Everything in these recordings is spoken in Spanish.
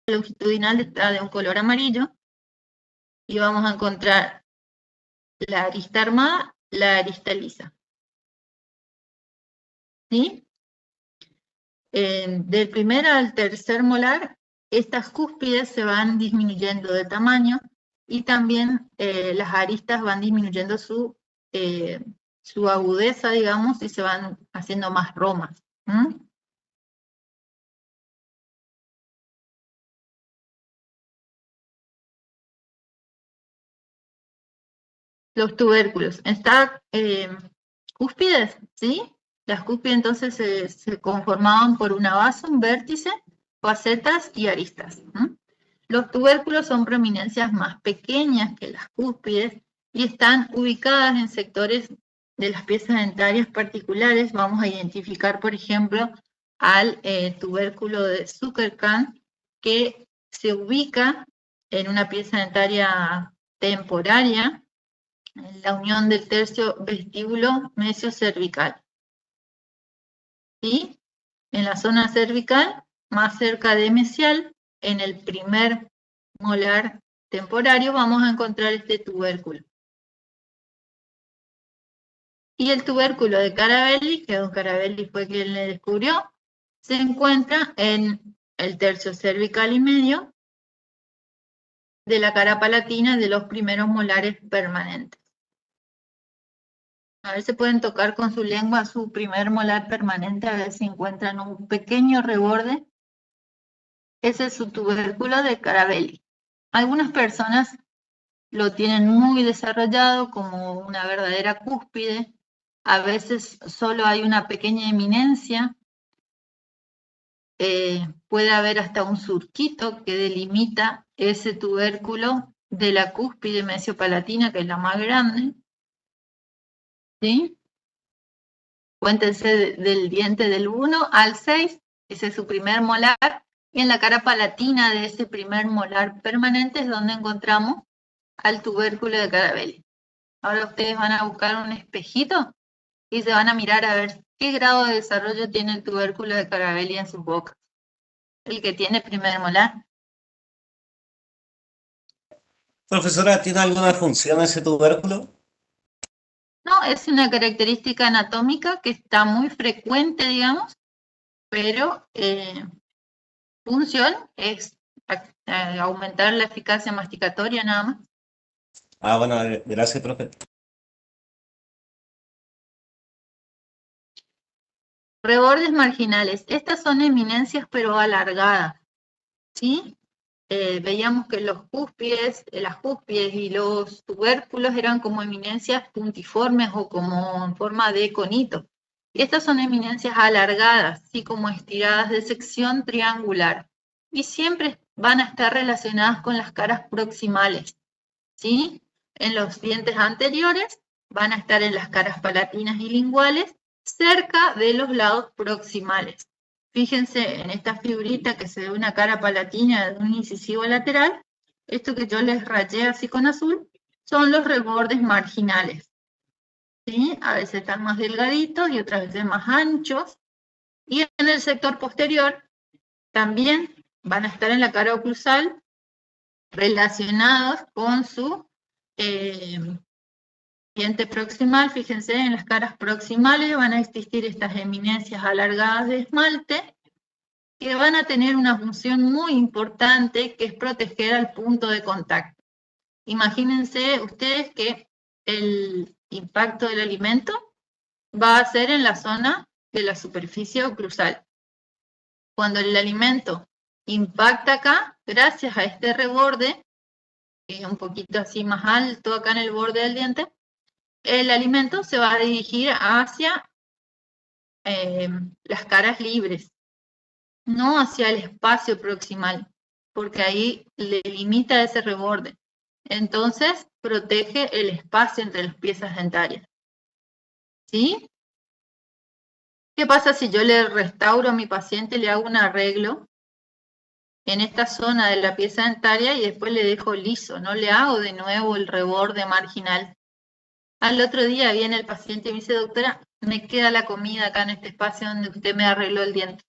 longitudinal está de un color amarillo y vamos a encontrar la arista armada, la arista lisa. ¿Sí? Del primer al tercer molar, estas cúspides se van disminuyendo de tamaño y también las aristas van disminuyendo su agudeza, digamos, y se van haciendo más romas. Los tubérculos. Está cúspides, ¿sí? Las cúspides entonces se conformaban por una base, un vértice, facetas y aristas. Los tubérculos son prominencias más pequeñas que las cúspides y están ubicadas en sectores de las piezas dentarias particulares. Vamos a identificar, por ejemplo, al tubérculo de Zuckerkant, que se ubica en una pieza dentaria temporaria, en la unión del tercio vestíbulo mesiocervical. Y en la zona cervical, más cerca de mesial, en el primer molar temporario, vamos a encontrar este tubérculo. Y el tubérculo de Carabelli, que don Carabelli fue quien le descubrió, se encuentra en el tercio cervical y medio de la cara palatina de los primeros molares permanentes. A ver si pueden tocar con su lengua su primer molar permanente, a ver si encuentran un pequeño reborde. Ese es su tubérculo de Carabelli. Algunas personas lo tienen muy desarrollado como una verdadera cúspide. A veces solo hay una pequeña eminencia. Puede haber hasta un surquito que delimita ese tubérculo de la cúspide mesiopalatina, que es la más grande. ¿Sí? Cuéntense del diente del 1 al 6, ese es su primer molar, y en la cara palatina de ese primer molar permanente es donde encontramos al tubérculo de Carabelli. Ahora ustedes van a buscar un espejito y se van a mirar a ver qué grado de desarrollo tiene el tubérculo de Carabelli en sus bocas. El que tiene primer molar. Profesora, ¿tiene alguna función ese tubérculo? No, es una característica anatómica que está muy frecuente, digamos, pero función es aumentar la eficacia masticatoria nada más. Ah, bueno, gracias, profe. Rebordes marginales. Estas son eminencias pero alargadas, ¿sí? Veíamos que las cúspides y los tubérculos eran como eminencias puntiformes o como en forma de conito. Y estas son eminencias alargadas, así como estiradas de sección triangular. Y siempre van a estar relacionadas con las caras proximales, ¿sí? En los dientes anteriores van a estar en las caras palatinas y linguales, cerca de los lados proximales. Fíjense en esta fibrita que se ve una cara palatina de un incisivo lateral. Esto que yo les rayé así con azul son los rebordes marginales. ¿Sí? A veces están más delgaditos y otras veces más anchos. Y en el sector posterior también van a estar en la cara oclusal relacionados con su diente proximal. Fíjense, en las caras proximales van a existir estas eminencias alargadas de esmalte que van a tener una función muy importante, que es proteger al punto de contacto. Imagínense ustedes que el impacto del alimento va a ser en la zona de la superficie oclusal. Cuando el alimento impacta acá, gracias a este reborde, que es un poquito así más alto acá en el borde del diente, el alimento se va a dirigir hacia las caras libres, no hacia el espacio proximal, porque ahí le limita ese reborde. Entonces, protege el espacio entre las piezas dentarias. ¿Sí? ¿Qué pasa si yo le restauro a mi paciente, le hago un arreglo en esta zona de la pieza dentaria y después le dejo liso? No le hago de nuevo el reborde marginal. Al otro día viene el paciente y me dice, doctora, me queda la comida acá en este espacio donde usted me arregló el diente.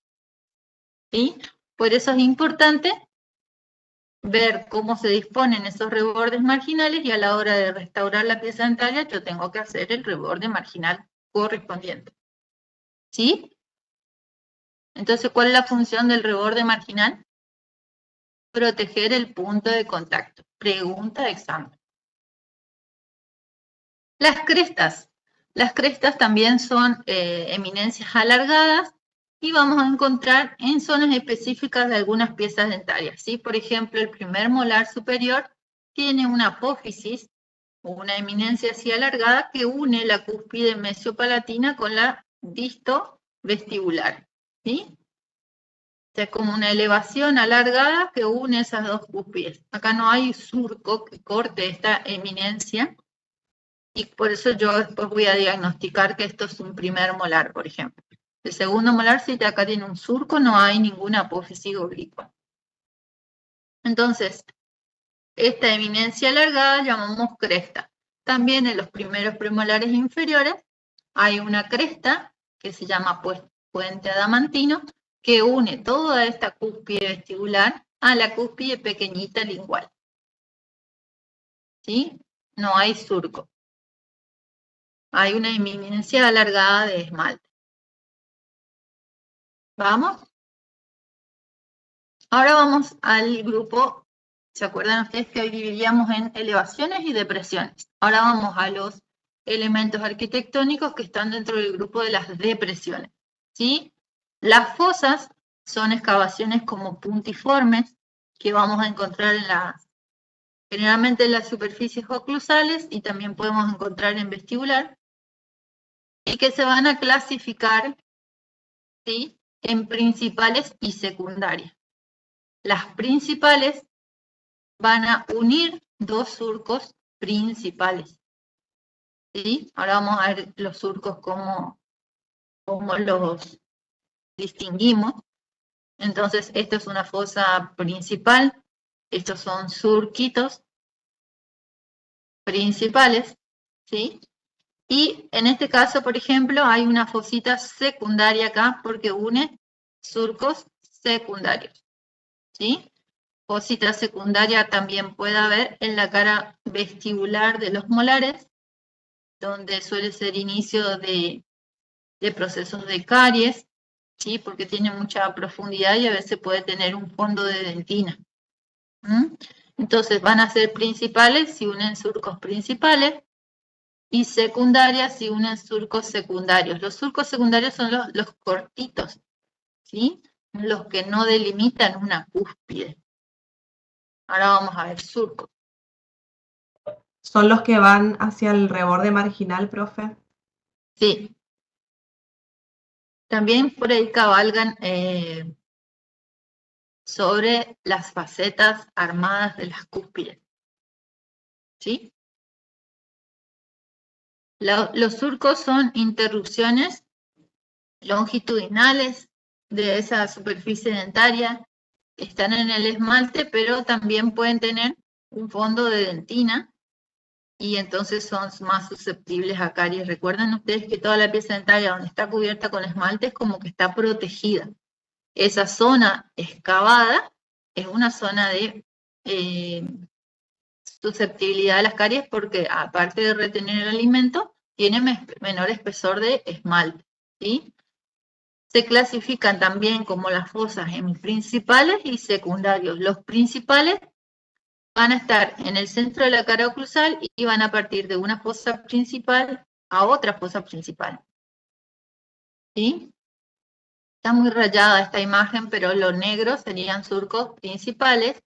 ¿Sí? Por eso es importante ver cómo se disponen esos rebordes marginales y a la hora de restaurar la pieza dentaria yo tengo que hacer el reborde marginal correspondiente. ¿Sí? Entonces, ¿cuál es la función del reborde marginal? Proteger el punto de contacto. Pregunta de examen. Las crestas. Las crestas también son eminencias alargadas y vamos a encontrar en zonas específicas de algunas piezas dentarias. ¿Sí? Por ejemplo, el primer molar superior tiene una apófisis o una eminencia así alargada que une la cúspide mesiopalatina con la distovestibular. ¿Sí? O sea, como una elevación alargada que une esas dos cúspides. Acá no hay surco que corte esta eminencia y por eso yo después voy a diagnosticar que esto es un primer molar, por ejemplo. El segundo molar, si acá tiene un surco, no hay ninguna apófisis oblicua. Entonces, esta eminencia alargada llamamos cresta. También en los primeros premolares inferiores hay una cresta que se llama puente adamantino que une toda esta cúspide vestibular a la cúspide pequeñita lingual. ¿Sí? No hay surco. Hay una eminencia alargada de esmalte. ¿Vamos? Ahora vamos al grupo, ¿se acuerdan ustedes que hoy dividíamos en elevaciones y depresiones? Ahora vamos a los elementos arquitectónicos que están dentro del grupo de las depresiones. ¿Sí? Las fosas son excavaciones como puntiformes que vamos a encontrar generalmente en las superficies oclusales y también podemos encontrar en vestibular y que se van a clasificar, ¿sí?, en principales y secundarias. Las principales van a unir dos surcos principales. ¿Sí? Ahora vamos a ver los surcos cómo los distinguimos. Entonces, esto es una fosa principal. Estos son surquitos principales. ¿Sí? Y en este caso, por ejemplo, hay una fosita secundaria acá porque une surcos secundarios. ¿Sí? Fosita secundaria también puede haber en la cara vestibular de los molares, donde suele ser inicio de procesos de caries, ¿sí? Porque tiene mucha profundidad y a veces puede tener un fondo de dentina. Entonces van a ser principales si unen surcos principales y secundarias si unen surcos secundarios. Los surcos secundarios son los cortitos, ¿sí? Los que no delimitan una cúspide. Ahora vamos a ver surcos. ¿Son los que van hacia el reborde marginal, profe? Sí. También por ahí cabalgan sobre las facetas armadas de las cúspides. ¿Sí? Los surcos son interrupciones longitudinales de esa superficie dentaria. Están en el esmalte, pero también pueden tener un fondo de dentina y entonces son más susceptibles a caries. Recuerden ustedes que toda la pieza dentaria donde está cubierta con esmalte es como que está protegida. Esa zona excavada es una zona de susceptibilidad a las caries porque aparte de retener el alimento, tiene menor espesor de esmalte. ¿Sí? Se clasifican también como las fosas en principales y secundarios. Los principales van a estar en el centro de la cara oclusal y van a partir de una fosa principal a otra fosa principal. ¿Sí? Está muy rayada esta imagen, pero los negros serían surcos principales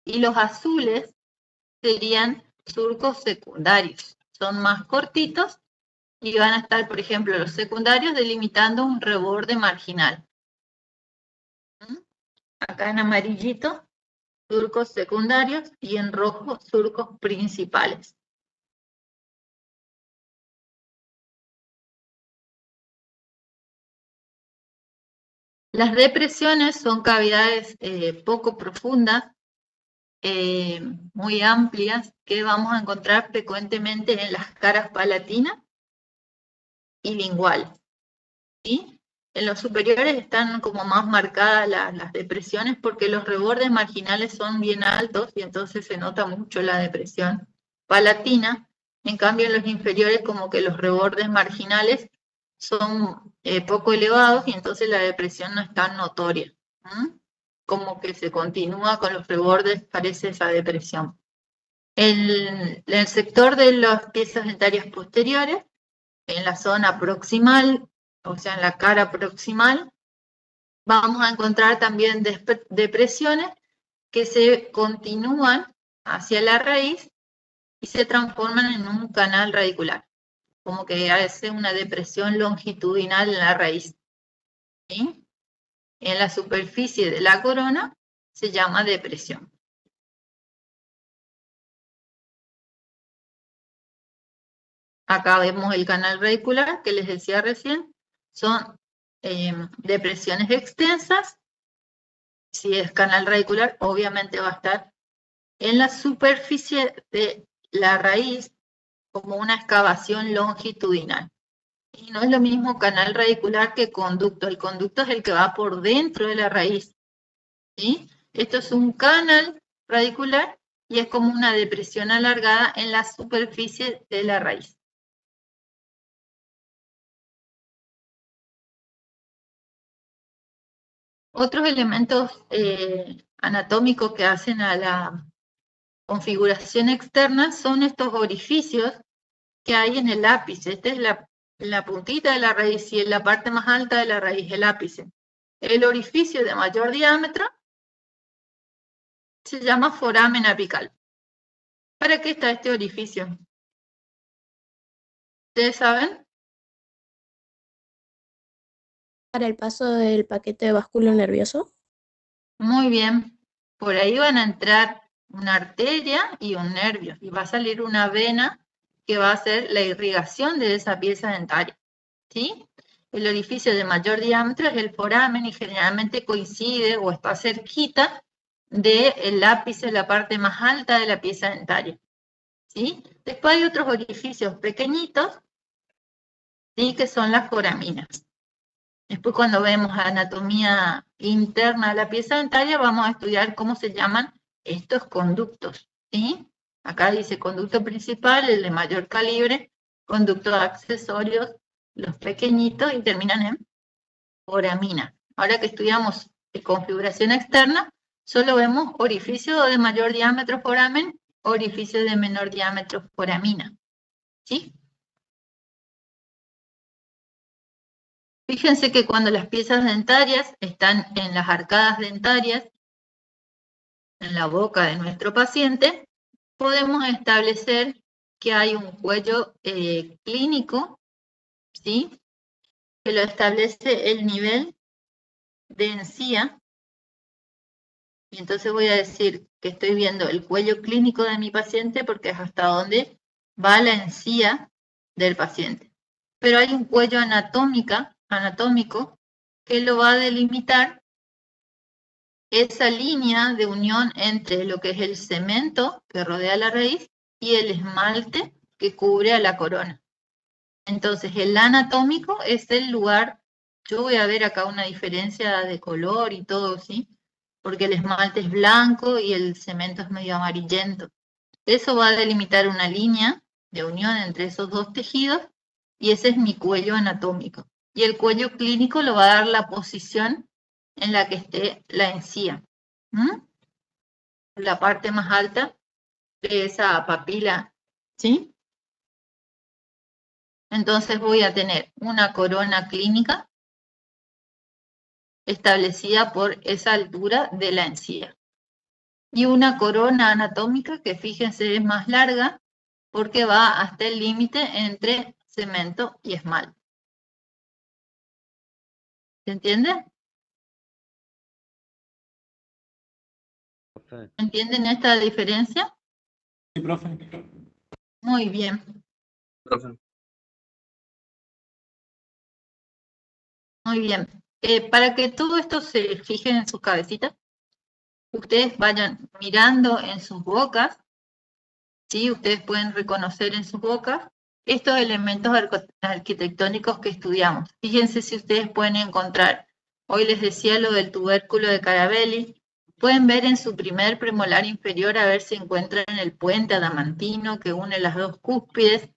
y los azules serían surcos secundarios. Son más cortitos y van a estar, por ejemplo, los secundarios delimitando un reborde marginal. Acá en amarillito, surcos secundarios y en rojo, surcos principales. Las depresiones son cavidades poco profundas, muy amplias, que vamos a encontrar frecuentemente en las caras palatinas y linguales. ¿Sí? En los superiores están como más marcadas las depresiones porque los rebordes marginales son bien altos y entonces se nota mucho la depresión palatina. En cambio, en los inferiores como que los rebordes marginales son poco elevados y entonces la depresión no es tan notoria. Como que se continúa con los rebordes, parece esa depresión. El sector de las piezas dentarias posteriores, en la zona proximal, o sea, en la cara proximal, vamos a encontrar también depresiones que se continúan hacia la raíz y se transforman en un canal radicular, como que hace una depresión longitudinal en la raíz. ¿Sí? En la superficie de la corona se llama depresión. Acá vemos el canal radicular que les decía recién, son depresiones extensas. Si es canal radicular, obviamente va a estar en la superficie de la raíz como una excavación longitudinal. Y no es lo mismo canal radicular que conducto. El conducto es el que va por dentro de la raíz. ¿Sí? Esto es un canal radicular y es como una depresión alargada en la superficie de la raíz. Otros elementos anatómicos que hacen a la configuración externa son estos orificios que hay en el ápice. Esta es la puntita de la raíz y en la parte más alta de la raíz, el ápice. El orificio de mayor diámetro se llama foramen apical. ¿Para qué está este orificio? ¿Ustedes saben? Para el paso del paquete vascular nervioso. Muy bien. Por ahí van a entrar una arteria y un nervio. Y va a salir una vena que va a hacer la irrigación de esa pieza dentaria. ¿Sí? El orificio de mayor diámetro es el foramen y generalmente coincide o está cerquita del ápice, la parte más alta de la pieza dentaria. ¿Sí? Después hay otros orificios pequeñitos, ¿sí? Que son las foraminas. Después cuando vemos anatomía interna de la pieza dentaria vamos a estudiar cómo se llaman estos conductos. ¿Sí? Acá dice conducto principal, el de mayor calibre, conductos accesorios, los pequeñitos y terminan en foramina. Ahora que estudiamos configuración externa, solo vemos orificio de mayor diámetro foramen, orificio de menor diámetro foramina. ¿Sí? Fíjense que cuando las piezas dentarias están en las arcadas dentarias, en la boca de nuestro paciente, podemos establecer que hay un cuello clínico, ¿sí? Que lo establece el nivel de encía. Y entonces voy a decir que estoy viendo el cuello clínico de mi paciente porque es hasta donde va la encía del paciente. Pero hay un cuello anatómico que lo va a delimitar esa línea de unión entre lo que es el cemento que rodea la raíz y el esmalte que cubre a la corona. Entonces, el anatómico es el lugar, yo voy a ver acá una diferencia de color y todo, ¿sí? Porque el esmalte es blanco y el cemento es medio amarillento. Eso va a delimitar una línea de unión entre esos dos tejidos y ese es mi cuello anatómico. Y el cuello clínico lo va a dar la posición en la que esté la encía. La parte más alta de esa papila, ¿sí? Entonces voy a tener una corona clínica establecida por esa altura de la encía. Y una corona anatómica que fíjense es más larga porque va hasta el límite entre cemento y esmalte. ¿Se entiende? ¿Entienden esta diferencia? Sí, profe. Muy bien. Profe. Muy bien. Para que todo esto se fije en sus cabecitas, ustedes vayan mirando en sus bocas, ¿sí? Ustedes pueden reconocer en sus bocas estos elementos arquitectónicos que estudiamos. Fíjense si ustedes pueden encontrar. Hoy les decía lo del tubérculo de Carabelli. Pueden ver en su primer premolar inferior a ver si encuentran el puente adamantino que une las dos cúspides.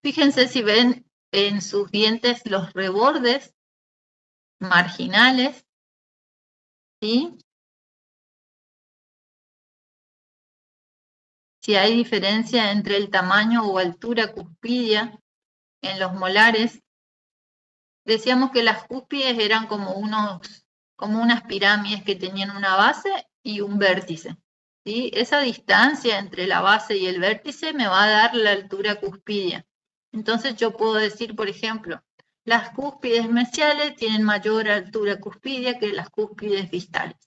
Fíjense si ven en sus dientes los rebordes marginales, ¿sí? Si hay diferencia entre el tamaño o altura cuspidia en los molares. Decíamos que las cúspides eran como unas pirámides que tenían una base y un vértice, ¿sí? Esa distancia entre la base y el vértice me va a dar la altura cuspidia. Entonces yo puedo decir, por ejemplo, las cúspides mesiales tienen mayor altura cuspidia que las cúspides distales,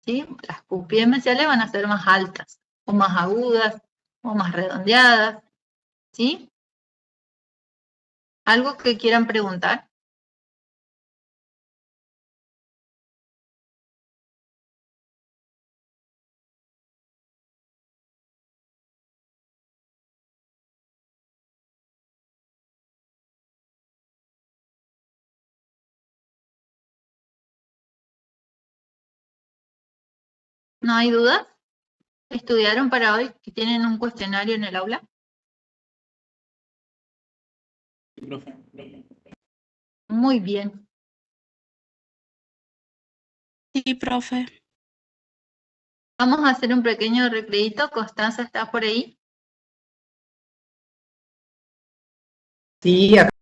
¿sí? Las cúspides mesiales van a ser más altas, o más agudas, o más redondeadas, ¿sí? ¿Algo que quieran preguntar? ¿No hay dudas? ¿Estudiaron para hoy y tienen un cuestionario en el aula? Muy bien. Sí, profe. Vamos a hacer un pequeño recreíto. Constanza, ¿está por ahí? Sí, acá